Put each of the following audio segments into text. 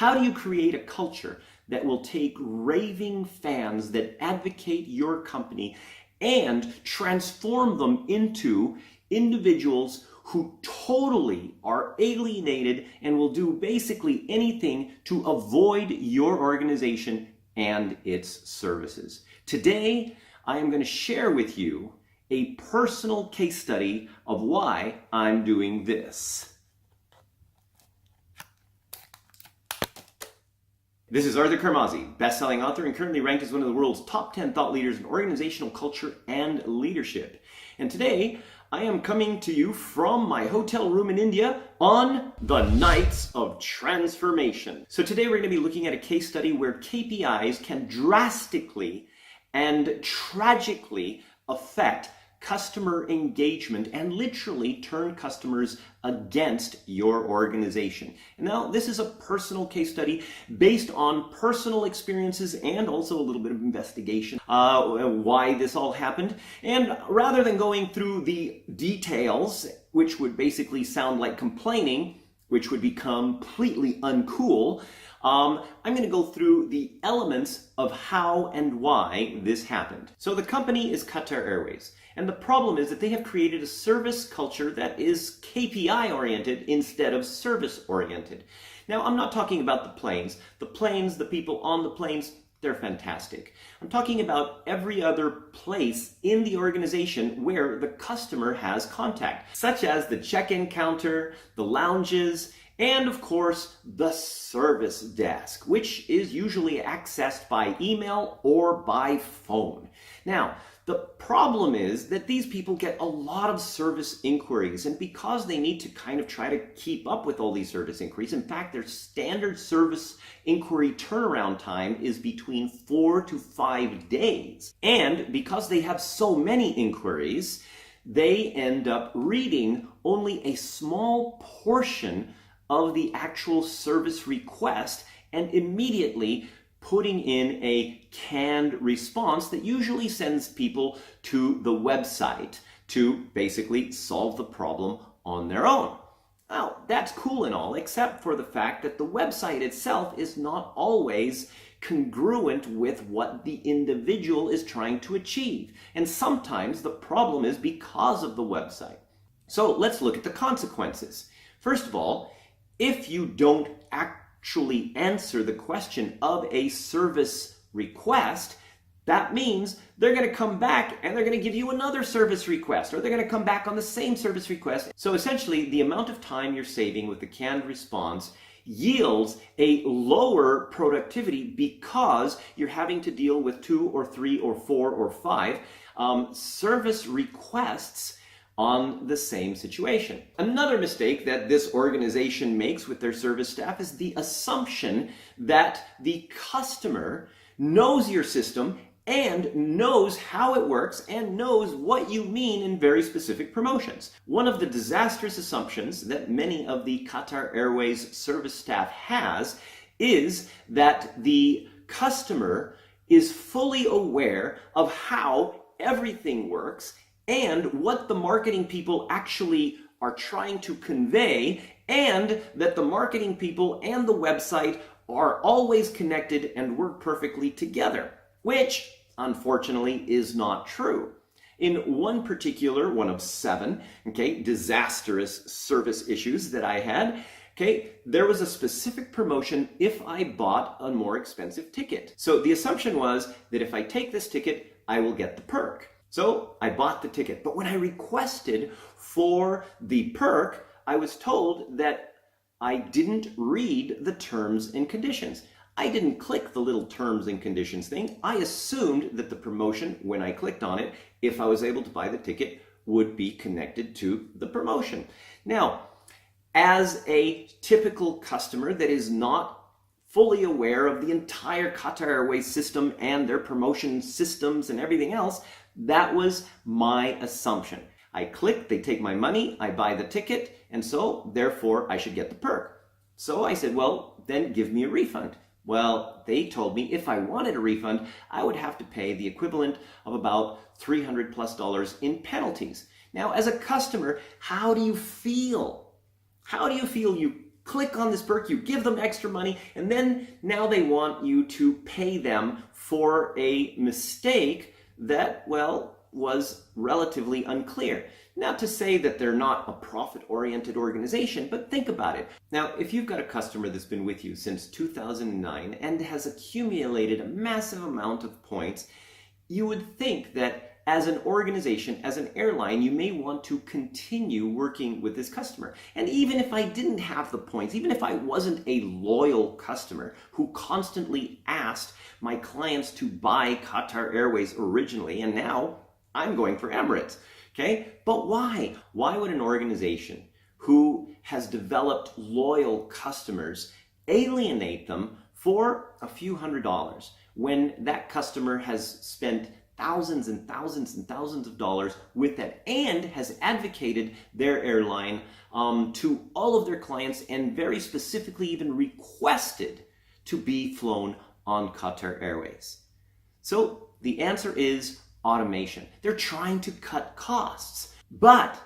How do you create a culture that will take raving fans that advocate your company and transform them into individuals who totally are alienated and will do basically anything to avoid your organization and its services? Today, I am going to share with you a personal case study of why I'm doing this. This is Arthur Carmazzi, best-selling author and currently ranked as one of the world's top 10 thought leaders in organizational culture and leadership. And today, I am coming to you from my hotel room in India on the nights of transformation. So today we're going to be looking at a case study where KPIs can drastically and tragically affect customer engagement and literally turn customers against your organization. And now this is a personal case study based on personal experiences and also a little bit of investigation why this all happened. And rather than going through the details, which would basically sound like complaining, which would be completely uncool, I'm going to go through the elements of how and why this happened. So the company is Qatar Airways. And the problem is that they have created a service culture that is KPI oriented instead of service oriented. Now, I'm not talking about the planes. The planes, the people on the planes, they're fantastic. I'm talking about every other place in the organization where the customer has contact, such as the check-in counter, the lounges, and of course, the service desk, which is usually accessed by email or by phone. Now, the problem is that these people get a lot of service inquiries, and because they need to kind of try to keep up with all these service inquiries, in fact, their standard service inquiry turnaround time is between 4 to 5 days. And because they have so many inquiries, they end up reading only a small portion of the actual service request and immediately putting in a canned response that usually sends people to the website to basically solve the problem on their own. Now, that's cool and all, except for the fact that the website itself is not always congruent with what the individual is trying to achieve. And sometimes the problem is because of the website. So let's look at the consequences. First of all, if you don't actually answer the question of a service request, that means they're going to come back and they're going to give you another service request, or they're going to come back on the same service request. So essentially, the amount of time you're saving with the canned response yields a lower productivity because you're having to deal with 2 or 3 or 4 or 5 service requests on the same situation. Another mistake that this organization makes with their service staff is the assumption that the customer knows your system and knows how it works and knows what you mean in very specific promotions. One of the disastrous assumptions that many of the Qatar Airways service staff has is that the customer is fully aware of how everything works and what the marketing people actually are trying to convey, and that the marketing people and the website are always connected and work perfectly together, which unfortunately is not true. In one particular, one of 7, disastrous service issues that I had, there was a specific promotion if I bought a more expensive ticket. So the assumption was that if I take this ticket, I will get the perk. So I bought the ticket, but when I requested for the perk, I was told that I didn't read the terms and conditions. I didn't click the little terms and conditions thing. I assumed that the promotion, when I clicked on it, if I was able to buy the ticket, would be connected to the promotion. Now, as a typical customer that is not fully aware of the entire Qatar Airways system and their promotion systems and everything else, that was my assumption. I click, they take my money, I buy the ticket, and so therefore I should get the perk. So I said, well, then give me a refund. Well, they told me if I wanted a refund, I would have to pay the equivalent of about $300+ in penalties. Now, as a customer, how do you feel? How do you feel? You click on this perk, you give them extra money, and then now they want you to pay them for a mistake that, well, was relatively unclear. Not to say that they're not a profit-oriented organization, but think about it. Now, if you've got a customer that's been with you since 2009 and has accumulated a massive amount of points, you would think that as an organization, as an airline, you may want to continue working with this customer. And even if I didn't have the points, even if I wasn't a loyal customer who constantly asked my clients to buy Qatar Airways originally, and now I'm going for Emirates, okay? But why? Why would an organization who has developed loyal customers alienate them for a few $100s when that customer has spent thousands and thousands and thousands of dollars with that and has advocated their airline to all of their clients and very specifically even requested to be flown on Qatar Airways? So the answer is automation. They're trying to cut costs. But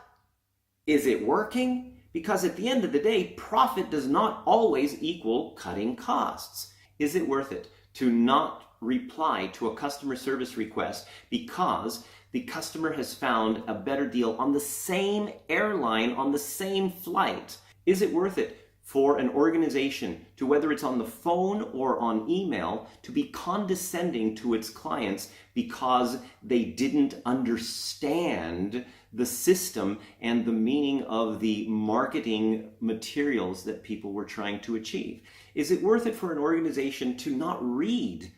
is it working? Because at the end of the day, profit does not always equal cutting costs. Is it worth it to not reply to a customer service request because the customer has found a better deal on the same airline, on the same flight? Is it worth it for an organization to, whether it's on the phone or on email, to be condescending to its clients because they didn't understand the system and the meaning of the marketing materials that people were trying to achieve? Is it worth it for an organization to not read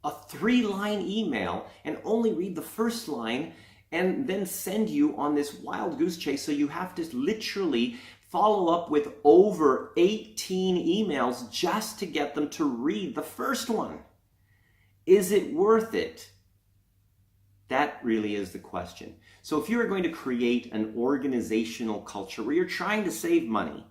a 3-line email and only read the first line and then send you on this wild goose chase so you have to literally follow up with over 18 emails just to get them to read the first one? Is it worth it? That really is the question. So if you're going to create an organizational culture where you're trying to save money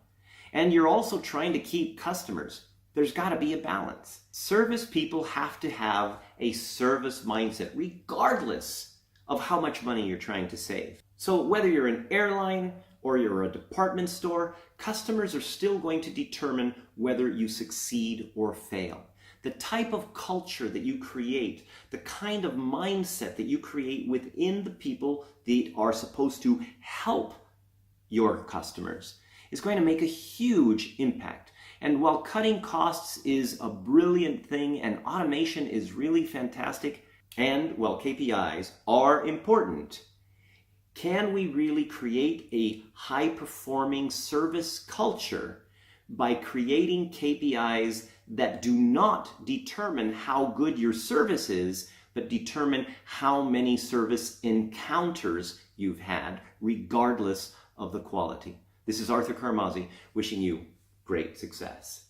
and you're also trying to keep customers, there's got to be a balance. Service people have to have a service mindset, regardless of how much money you're trying to save. So whether you're an airline or you're a department store, customers are still going to determine whether you succeed or fail. The type of culture that you create, the kind of mindset that you create within the people that are supposed to help your customers is going to make a huge impact. And while cutting costs is a brilliant thing and automation is really fantastic, and while KPIs are important, can we really create a high-performing service culture by creating KPIs that do not determine how good your service is, but determine how many service encounters you've had, regardless of the quality? This is Arthur Carmazzi, wishing you great success.